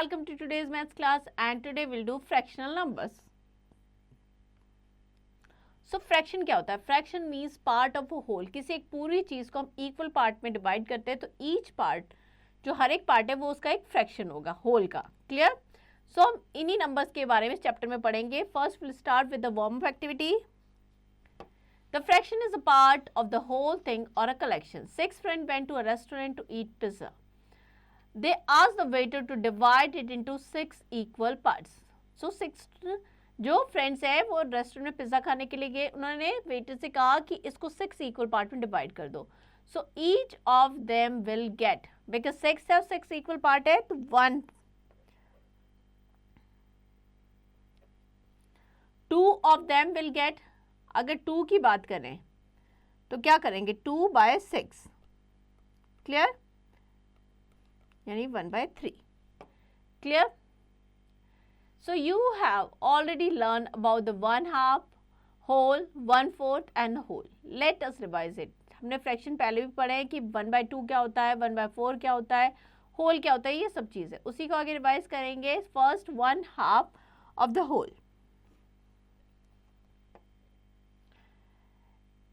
welcome to today's maths class and today we'll do fractional numbers. So fraction क्या होता है? Fraction means part of a whole. किसी एक पूरी चीज को हम इक्वल पार्ट में डिवाइड करते हैं तो ईच पार्ट जो हर एक पार्ट है वो उसका एक फ्रैक्शन होगा होल का. क्लियर? सो हम इन्हीं नंबर्स के बारे में चैप्टर में पढ़ेंगे. First will start with the warm up activity. The fraction is a part of the whole thing or a collection. 6 friends went to a restaurant to eat pizza. They asked the waiter to divide it into 6 equal parts. So 6 जो friends है वो restaurant में pizza खाने के लिए गए. उन्होंने waiter से कहा कि इसको 6 इक्वल पार्ट में डिवाइड कर दो. So each of them will get, because 6 है 6 इक्वल पार्ट है तो 1. 2 ऑफ देम विल गेट, अगर 2 की बात करें तो क्या करेंगे 2/6. क्लियर? यानी 1/3. Clear? So you have already learned about the 1/2, whole, 1/4 and whole. Let us revise it. हमने फ्रैक्शन पहले भी पढ़े हैं कि 1/2 क्या होता है, 1/4 क्या होता है, होल क्या होता है, ये सब चीज़ें उसी को आगे रिवाइज करेंगे. First 1/2 of the whole.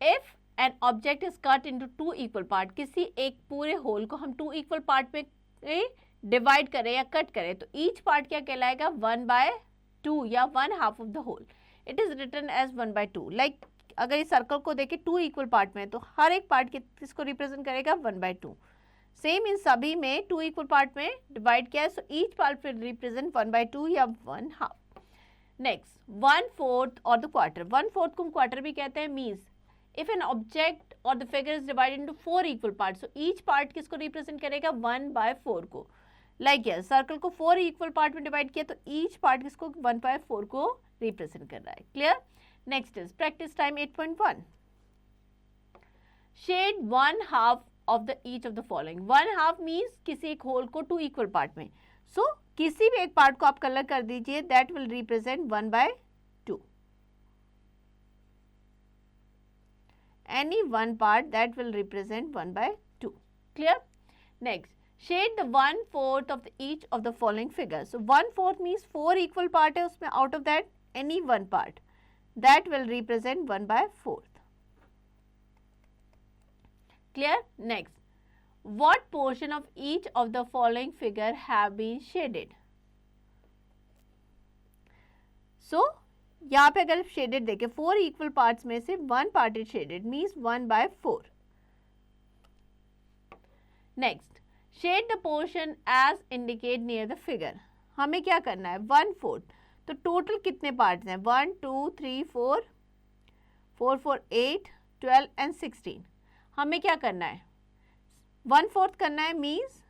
If an object is cut into 2 equal part, किसी एक पूरे होल को हम 2 इक्वल पार्ट में डिवाइड करें या कट करें तो ईच पार्ट क्या कहलाएगा 1/2 या 1/2 of the whole. It is written as 1/2. Like अगर इस सर्कल को देखें 2 इक्वल पार्ट में तो हर एक पार्ट किसको रिप्रेजेंट करेगा 1/2. सेम इन सभी में 2 इक्वल पार्ट में डिवाइड किया है so each part will represent 1/2 या 1/2. नेक्स्ट 1/4 और द क्वार्टर. 1/4 को हम क्वार्टर भी कहते हैं. Means if an object or the figure is divided into 4 equal parts, so each part किसको represent करेगा 1/4 को. Like yes, सर्कल को 4 equal part में डिवाइड किया तो each part किसको 1/4 को represent कर रहा है. Clear? Next is practice time 8.1. Shade 1/2 of the each of the following. 1/2 means किसी एक होल को 2 equal part में. So किसी भी एक पार्ट को आप कलर कर दीजिए, that will represent 1/2. Any one part that will represent 1/2. Clear? Next, shade the 1/4 of each of the following figures. So 1/4 means 4 equal part है उसमें, out of that any one part that will represent 1/4. Clear? Next, what portion of each of the following figure have been shaded? So यहाँ पे अगर shaded देखें 4 equal parts में से 1 part is shaded means 1/4. Next, shade the portion as indicate near the figure. हमें क्या करना है 1/4. तो टोटल कितने पार्ट्स हैं 1 2 3 4 4 4 8 12 एंड 16. हमें क्या करना है 1/4 करना है मीन्स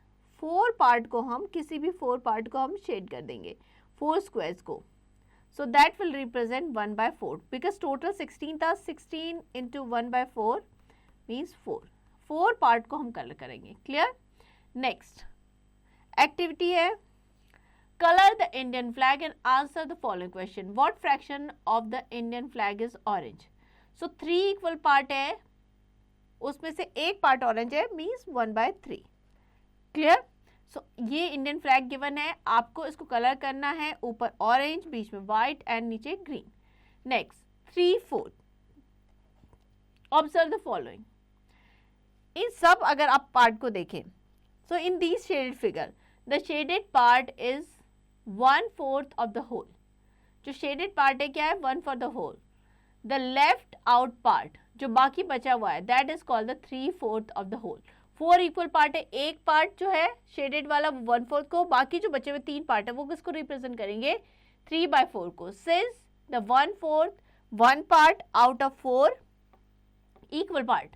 4 पार्ट को हम किसी भी 4 पार्ट को हम शेड कर देंगे 4 स्क्वायर्स को. So that will represent 1/4 because total 16 था. 16 into 1/4 means 4. 4 पार्ट को हम कलर करेंगे. क्लियर? नेक्स्ट एक्टिविटी है colour the Indian flag and answer the following question. What fraction of the Indian flag is orange. So 3 equal part है उसमें से एक part orange है मीन्स 1/3. क्लियर? सो ये इंडियन फ्लैग गिवन है, आपको इसको कलर करना है. ऊपर ऑरेंज, बीच में वाइट एंड नीचे green. Next 3/4. Observe the following. इन सब अगर आप पार्ट को देखें so in this shaded figure the shaded part is 1/4 of the whole. जो शेडेड पार्ट है क्या है 1/4 the whole. The left out part जो बाकी बचा हुआ है that is called the 3/4 of the whole. 4 equal part है, एक पार्ट जो है शेडेड वाला 1/4 को, बाकी जो बचे हुए 3 पार्ट है वो किसको रिप्रेजेंट करेंगे 3/4 को. Since the 1/4 1 part out of 4 equal part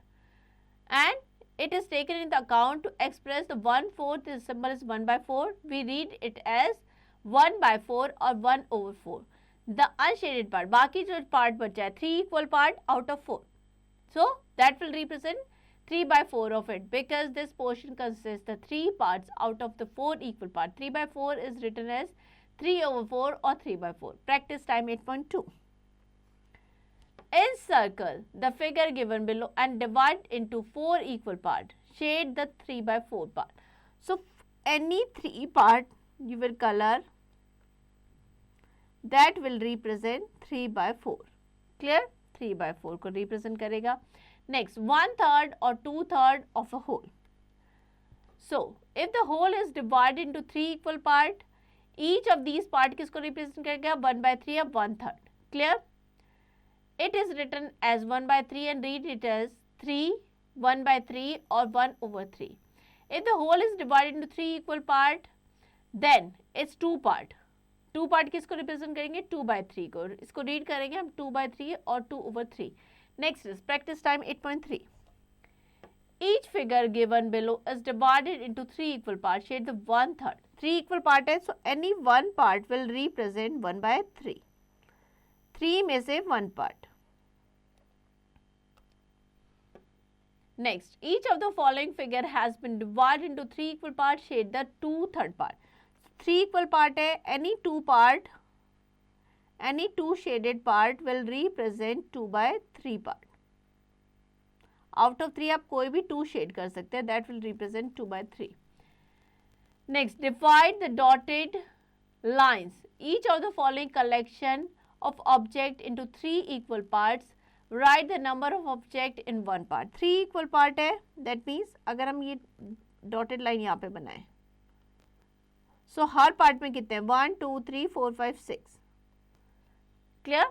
and it is taken into account to express the 1/4, the symbol is 1/4, we read it as 1/4 or 1/4. The unshaded part, बाकी जो पार्ट बचा है 3 equal part out of 4, so that will represent 3/4 of it because this portion consists the 3 parts out of the 4 equal part. 3/4 is written as 3/4 or 3/4. Practice time 8.2. Encircle the figure given below and divide into 4 equal parts. Shade the 3/4 part. So any 3 part you will color that will represent 3/4. Clear? 3/4 को represent करेगा. Next, 1/3 or 2/3 of a whole. So, if the whole is divided into 3 equal part, each of these part किसको represent करेगा? 1/3 या 1/3. Clear? It is written as 1/3 and read it as 3, 1/3 or 1/3. If the whole is divided into 3 equal part, then it's 2 part. 2 part किसको represent करेंगे? 2/3 को. इसको read करेंगे हम 2/3 और 2/3. Next is practice time 8.3. Each figure given below is divided into 3 equal parts. Shade the 1/3. 3 equal part है, so any one part will represent 1/3. 3 में से 1 part. Next, each of the following figure has been divided into 3 equal parts. Shade the 2/3 part. 3 equal part है, any 2 shaded part will represent 2/3 part. Out of 3 आप कोई भी 2 shade कर सकते हैं, that will represent 2/3. Next, divide the dotted lines, each of the following collection of object into 3 equal parts. Write the number of object in one part. 3 equal part है, that means अगर हम ये dotted line यहाँ पे बनाएं, so हर part में कितने हैं? 1, 2, 3, 4, 5, 6. Clear?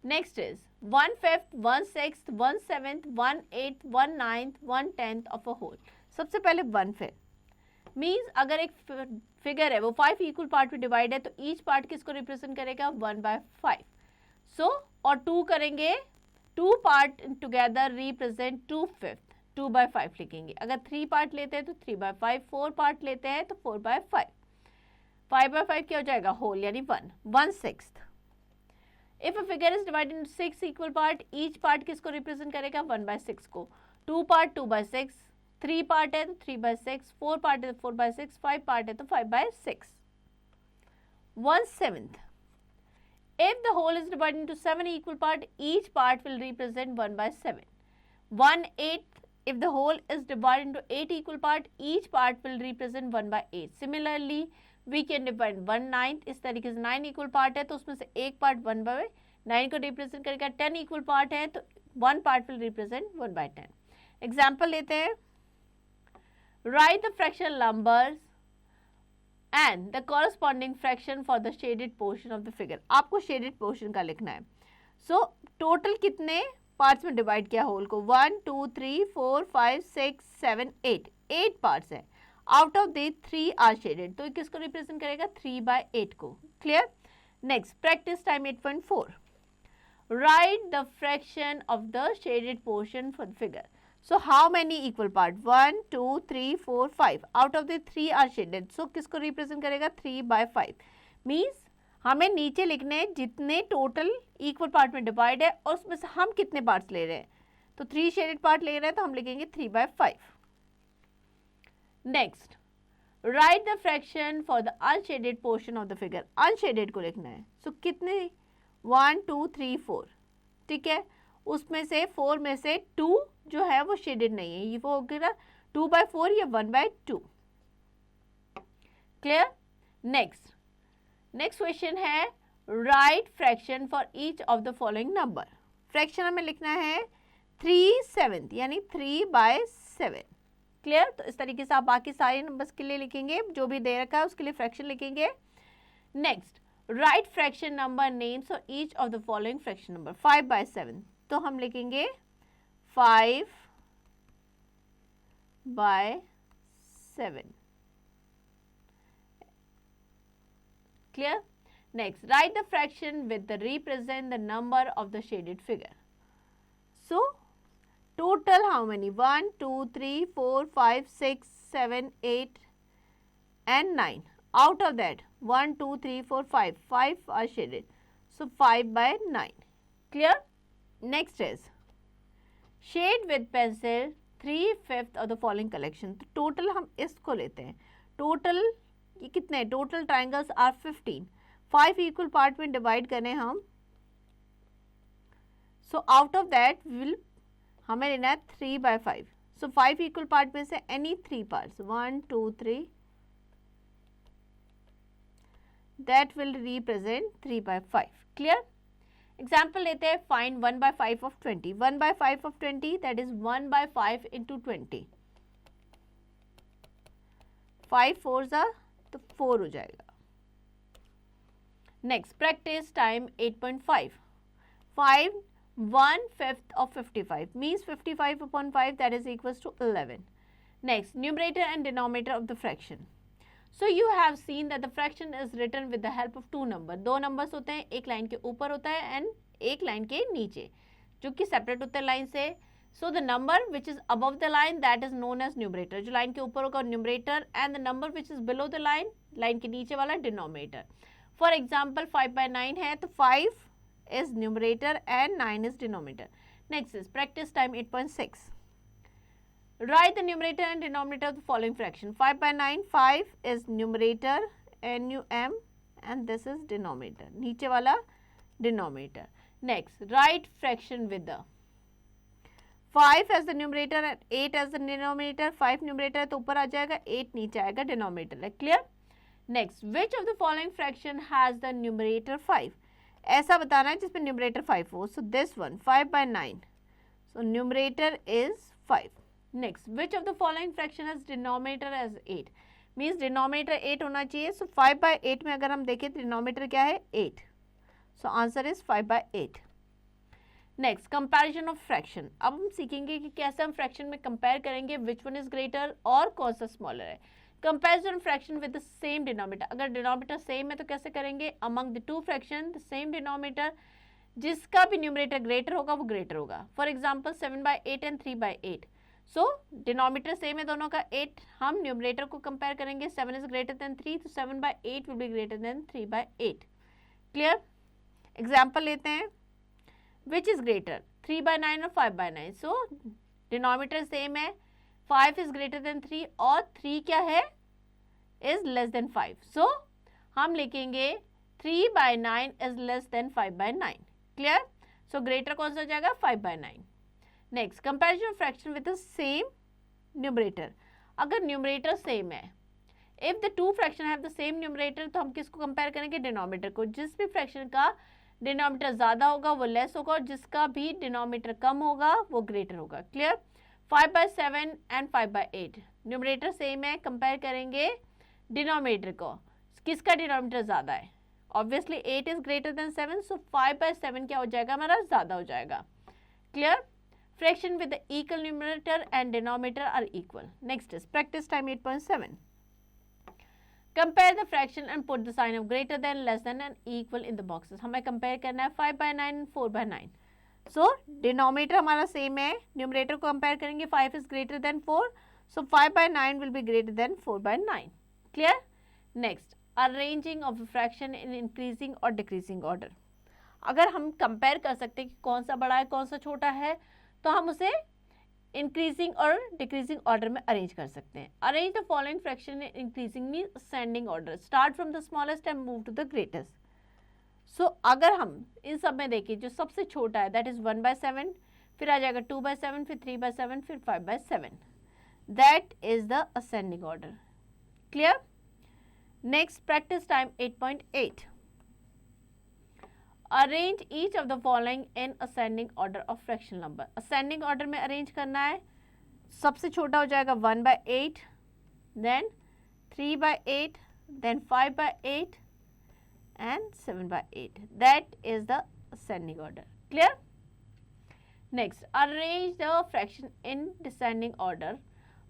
Next is 1/5, 1/6, 1/7, 1/8, 1/9, 1/10 of a whole. सबसे पहले 1/5 मीन्स अगर एक फिगर है वो 5 इक्वल पार्ट में डिवाइड है तो ईच पार्ट किसको रिप्रेजेंट करेगा? 1/5. सो और 2 करेंगे, 2 पार्ट टुगेदर रिप्रेजेंट 2/5. 2/5 लिखेंगे. अगर 3 पार्ट लेते हैं तो 3/5, 4 पार्ट लेते हैं तो 4/5. 5/5 क्या हो जाएगा? होल यानी 1/6. If a figure is divided into 6 equal part, each part किसको रिप्रेजेंट करेगा? 1/6 को. 2 पार्ट 2/6, 3 पार्ट है तो 3/6, 4 पार्ट है तो 4/6, 5 पार्ट है तो 5/6. 1/7. If the whole is divided into 7 equal part, each part will represent 1/7. 1/8. If the whole is divided into 8 equal part, each part will represent 1/8. Similarly, we can divide 1/9. इस तरीके से 9 equal part है तो उसमें से एक part 1/9 को represent करेगा. 10 equal part है तो 1 part will represent 1/10. Example लेते हैं. Write the fractional numbers and the corresponding fraction for the shaded portion of the figure. आपको shaded portion का लिखना है. So total कितने parts में divide किया whole को? 1, 2, 3, 4, 5, 6, 7, 8. 8 parts है. Out of the 3 are shaded. तो किसको represent करेगा? 3/8 को. Clear? Next, practice time 8.4. Write the fraction of the shaded portion for the figure. So how many equal part? 1, 2, 3, 4, 5. Out of the 3 are shaded. So किसको represent करेगा? 3/5. Means हमें नीचे लिखने हैं जितने टोटल इक्वल पार्ट में डिवाइड है और उसमें से हम कितने पार्ट्स ले रहे हैं. तो 3 शेडेड पार्ट ले रहे हैं तो हम लिखेंगे 3/5. Next, right the fraction for the unshaded portion of the figure. Unshielded को लिखना है. सो कितने? 1, 2, 3, 4. ठीक है, उसमें से 4 में से 2 जो है वो शेडेड नहीं है, ये वो हो गया 2/4 या 1/2. क्लियर? नेक्स्ट क्वेश्चन है right fraction for each of the following number. Fraction हमें लिखना है 3/7 यानी 3/7. क्लियर? तो इस तरीके से आप बाकी सारे नंबर्स के लिए लिखेंगे, जो भी दे रखा है उसके लिए फ्रैक्शन लिखेंगे. Next, right fraction number names for each of the following fraction number. 5/7 तो हम लिखेंगे 5/7. Clear? Next, write the fraction with the represent the number of the shaded figure. So, total how many? 1, 2, 3, 4, 5, 6, 7, 8 and 9. Out of that 1, 2, 3, 4, 5. 5 are shaded. So, 5/9. Clear? Next is shade with pencil 3/5 of the following collection. तो total हम इसको लेते हैं. Total ये कितने? Total triangles are 15. 5 equal part में divide करें हम. So out of that will हमें लेना है 3/5. सो 5 इक्वल पार्ट में से any 3 parts 1, 2, 3 that will represent 3 by 5. Clear? Example लेते हैं, find 1 by 5 of 20. 1 by 5 of 20, that is 1 by 5 into 20. 5 4s are, तो 4 हो जाएगा. Next, practice time 8.5. Find 1/5 of 55, means 55 upon 5, that is equals to 11. Next, numerator and denominator of the fraction. So you have seen that the fraction is written with the help of two numbers. दो numbers होते हैं, एक line के ऊपर होता है and एक line के नीचे, जो कि सेपरेट होते हैं लाइन से. So the number which is above the line, that is known as numerator. जो लाइन के ऊपर होगा numerator, and the number which is below the line, line के नीचे वाला denominator. For example, 5 by 9 है, तो 5 is numerator and 9 is denominator. Next is practice time 8.6. Write the numerator and denominator of the following fraction. 5 by 9, 5 is numerator NUM and this is denominator. नीचे वाला denominator. Next, write fraction with the 5 as the numerator and 8 as the denominator. 5 numerator है तो ऊपर आ जाएगा, 8 नीचे आएगा, denominator है. Clear? Next, which of the following fraction has the numerator 5? ऐसा बताना है जिसमें numerator 5 हो. So this one, 5 by 9. So numerator is 5. Next, which of the following fraction has denominator as 8? Means denominator 8 होना चाहिए. So 5 by 8 में अगर हम देखें तो denominator क्या है? 8. So answer is 5 by 8. Next, comparison of fraction. अब हम सीखेंगे कि कैसे हम fraction में compare करेंगे which one is greater और कौन सा smaller है. Comparison fraction with the same denominator. अगर denominator same है तो कैसे करेंगे? Among the two fraction, the same denominator, जिसका भी numerator greater होगा वो greater होगा. For example, 7 by 8 and 3 by 8. So denominator same है दोनों का 8. हम numerator को compare करेंगे. 7 is greater than 3, तो 7 by 8 will be greater than 3 by 8. Clear? Example लेते हैं. Which is greater, 3 by 9 or 5 by 9? So denominator same है, 5 is greater than 3 और 3 क्या है? Is less than 5. So हम लिखेंगे 3 by 9 is less than 5 by 9. Clear? So greater कौन सा हो जाएगा? 5 by 9. Next, comparison of fraction with the same numerator. अगर numerator same है, if the two fraction have the same numerator, तो हम किसको compare करेंगे? Denominator को. जिस भी fraction का denominator ज़्यादा होगा वो less होगा और जिसका भी denominator कम होगा वो greater होगा. Clear? 5 by 7 and 5 by 8. Numerator same है, compare करेंगे denominator को. किसका denominator ज़्यादा है? Obviously 8 is greater than 7, so 5 by 7 क्या हो जाएगा? हमारा ज़्यादा हो जाएगा. Clear? Fraction with the equal numerator and denominator are equal. Next is practice time 8.7. Compare the fraction and put the sign of greater than, less than and equal in the boxes. हमें compare करना है 5 by 9 and 4 by 9. So denominator हमारा same है, numerator को compare करेंगे, 5 is greater than 4. So 5 by 9 will be greater than 4 by 9. Clear? Next, arranging of a fraction in increasing or decreasing order. अगर हम compare कर सकते हैं कि कौन सा बड़ा है कौन सा छोटा है तो हम उसे इंक्रीजिंग और डिक्रीजिंग ऑर्डर में अरेंज कर सकते हैं. Arrange the following fraction in increasing mean ascending order. Start from the smallest and move to the greatest. So अगर हम इन सब में देखें जो सबसे छोटा है दैट इज 1 by 7, फिर आ जाएगा 2 by 7, फिर 3 by 7, फिर 5 by 7. That is the ascending order. Clear? Next practice time 8.8. Arrange each of the following in ascending order of fraction number. Ascending order में अरेंज करना है. सबसे छोटा हो जाएगा 1 by 8, then 3 by 8, then 5 by 8 and 7 by 8. That is the ascending order. Clear? Next, arrange the fraction in descending order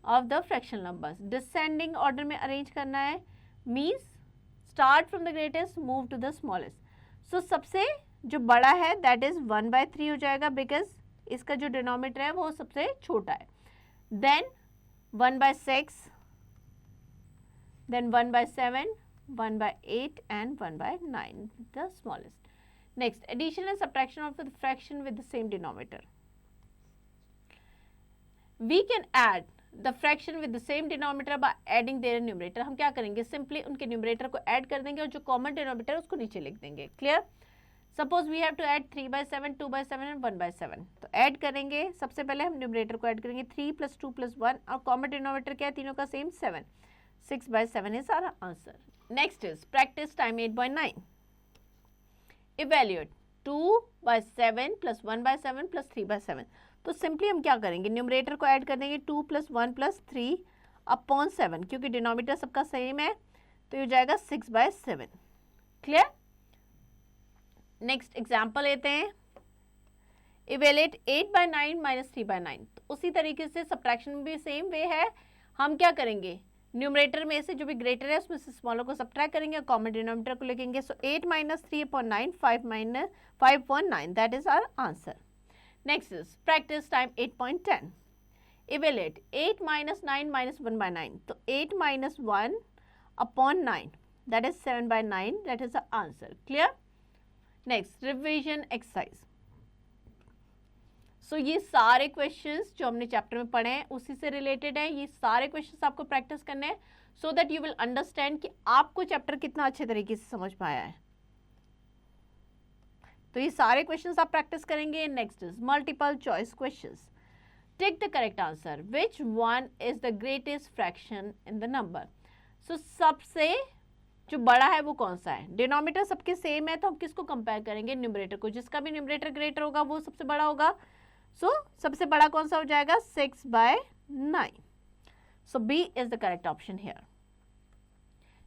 of the fraction numbers. Descending order में arrange करना है means start from the greatest, move to the smallest. So सबसे जो बड़ा है that is 1 by 3 हो जाएगा because इसका जो denominator है वो सबसे छोटा है. Then 1 by 6, then 1 by 7, 1 by 8 and 1 by 9, the smallest. Next, addition and subtraction of the fraction with the same denominator. We can add the fraction with the same denominator by adding their numerator. हम क्या करेंगे? Simply उनके numerator को add कर देंगे और जो common denominator है उसको नीचे लिख देंगे. Clear? Suppose we have to add 3 by 7, 2 by 7 and 1 by 7. तो add करेंगे. सबसे पहले हम numerator को add करेंगे 3 plus 2 plus 1 और common denominator क्या है? तीनों का same 7. 6 by 7 is our answer. Next is practice time 8.9. Evaluate 2/7 plus 1/7 plus 3/7. तो सिंपली हम क्या करेंगे, न्यूमरेटर को ऐड कर देंगे 2 + 1 + 3/7, क्योंकि डिनोमिनेटर सबका सेम है तो ये हो जाएगा 6/7. क्लियर? नेक्स्ट एग्जाम्पल लेते हैं. इवेलेट 8/9 - 3/9. तो उसी तरीके से सब्ट्रैक्शन में भी सेम वे है. हम क्या करेंगे, न्यूमरेटर में से जो भी ग्रेटर है उसमें से स्मॉलर को सब्ट्रैक्ट करेंगे और कॉमन डिनोमिनेटर को लेंगे. So 8 - 3/9 5/9. That is our answer. Next is practice time 8.10. Evaluate 8 - 9 - 1/9. तो 8 - 1/9, that is 7/9. That is the answer. Clear? Next revision exercise. So ये सारे क्वेश्चंस जो हमने चैप्टर में पढ़े हैं उसी से रिलेटेड हैं. ये सारे क्वेश्चंस आपको प्रैक्टिस करने हैं so that you will understand कि आपको चैप्टर कितना अच्छे तरीके से समझ में आया है. तो ये सारे क्वेश्चंस आप प्रैक्टिस करेंगे. Next is multiple choice questions. Take the correct answer. Which one is the greatest fraction in the number. So सबसे जो बड़ा है वो कौन सा है. डिनोमिनेटर सबके सेम है तो हम किसको कंपेयर करेंगे, न्यूमरेटर को. जिसका भी न्यूमरेटर ग्रेटर होगा वो सबसे बड़ा होगा. सो सबसे बड़ा कौन सा हो जाएगा, 6/9. So B is the correct option here.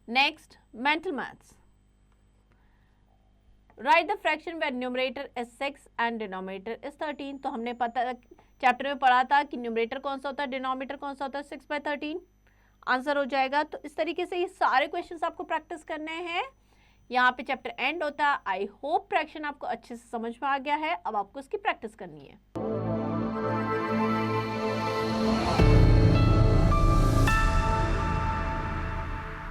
Next mental maths. Write the fraction where numerator is 6 and denominator is 13. तो हमने पता चैप्टर में पढ़ा था कि न्यूमरेटर कौन सा होता है, डिनोमिनेटर कौन सा होता है, 6/13 आंसर हो जाएगा. तो इस तरीके से ये सारे क्वेश्चंस आपको प्रैक्टिस करने हैं. यहाँ पे चैप्टर एंड होता है. आई होप फ्रैक्शन आपको अच्छे से समझ में आ गया है. अब आपको इसकी प्रैक्टिस करनी है.